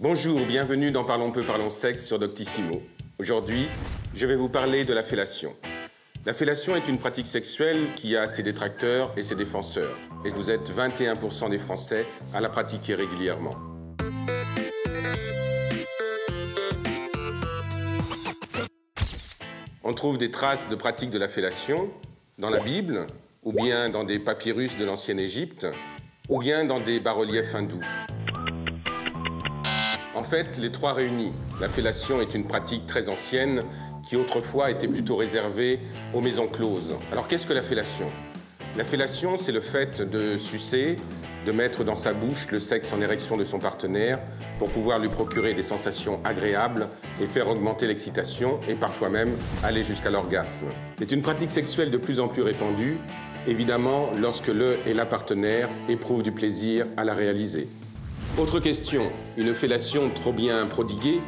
Bonjour, bienvenue dans Parlons peu, parlons sexe sur Doctissimo. Aujourd'hui, je vais vous parler de la fellation. La fellation est une pratique sexuelle qui a ses détracteurs et ses défenseurs. Et vous êtes 21% des Français à la pratiquer régulièrement. On trouve des traces de pratique de la fellation dans la Bible, ou bien dans des papyrus de l'ancienne Égypte, ou bien dans des bas-reliefs hindous. En fait, les trois réunis. La fellation est une pratique très ancienne qui autrefois était plutôt réservée aux maisons closes. Alors qu'est-ce que la fellation? La fellation, c'est le fait de sucer, de mettre dans sa bouche le sexe en érection de son partenaire pour pouvoir lui procurer des sensations agréables et faire augmenter l'excitation et parfois même aller jusqu'à l'orgasme. C'est une pratique sexuelle de plus en plus répandue, évidemment lorsque le et la partenaire éprouvent du plaisir à la réaliser. Autre question, une fellation trop bien prodiguée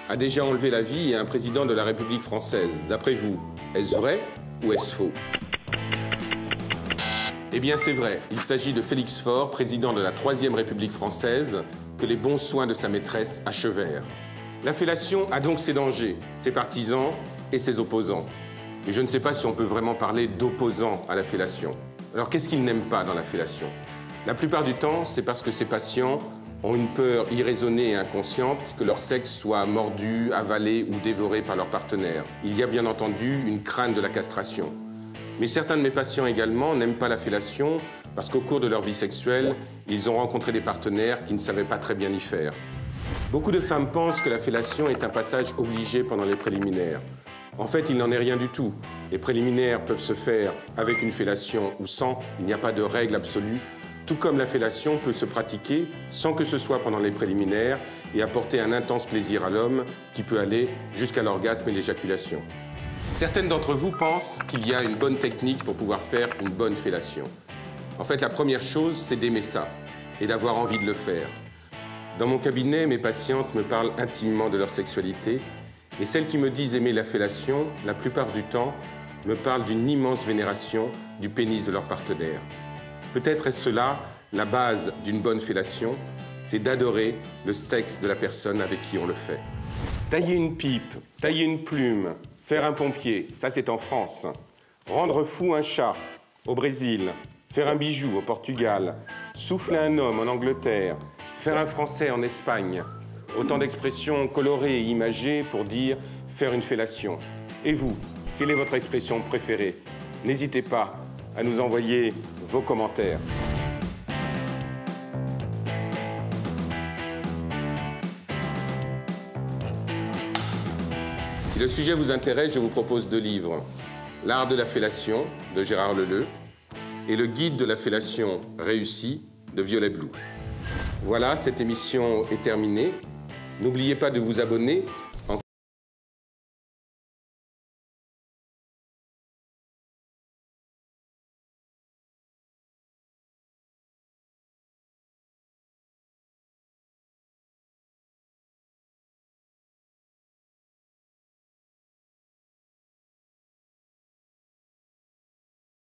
a déjà enlevé la vie à un président de la République française. D'après vous, est-ce vrai ou est-ce faux? Eh bien, c'est vrai. Il s'agit de Félix Faure, président de la Troisième République française, que les bons soins de sa maîtresse achevèrent. La fellation a donc ses dangers, ses partisans et ses opposants. Et je ne sais pas si on peut vraiment parler d'opposants à la fellation. Alors, qu'est-ce qu'ils n'aiment pas dans la fellation? La plupart du temps, c'est parce que ces patients ont une peur irraisonnée et inconsciente que leur sexe soit mordu, avalé ou dévoré par leur partenaire. Il y a bien entendu une crainte de la castration. Mais certains de mes patients également n'aiment pas la fellation parce qu'au cours de leur vie sexuelle, ils ont rencontré des partenaires qui ne savaient pas très bien y faire. Beaucoup de femmes pensent que la fellation est un passage obligé pendant les préliminaires. En fait, il n'en est rien du tout. Les préliminaires peuvent se faire avec une fellation ou sans, il n'y a pas de règle absolue. Tout comme la fellation peut se pratiquer sans que ce soit pendant les préliminaires et apporter un intense plaisir à l'homme qui peut aller jusqu'à l'orgasme et l'éjaculation. Certaines d'entre vous pensent qu'il y a une bonne technique pour pouvoir faire une bonne fellation. En fait, la première chose, c'est d'aimer ça et d'avoir envie de le faire. Dans mon cabinet, mes patientes me parlent intimement de leur sexualité et celles qui me disent aimer la fellation, la plupart du temps, me parlent d'une immense vénération du pénis de leur partenaire. Peut-être est-ce cela la base d'une bonne fellation, c'est d'adorer le sexe de la personne avec qui on le fait. Tailler une pipe, tailler une plume, faire un pompier, ça c'est en France. Rendre fou un chat, au Brésil. Faire un bijou, au Portugal. Souffler un homme, en Angleterre. Faire un français, en Espagne. Autant d'expressions colorées et imagées pour dire faire une fellation. Et vous, quelle est votre expression préférée? N'hésitez pas à nous envoyer vos commentaires. Si le sujet vous intéresse, je vous propose 2 livres. L'art de la fellation, de Gérard Leleu, et le guide de la fellation réussie, de Violet Blue. Voilà, cette émission est terminée. N'oubliez pas de vous abonner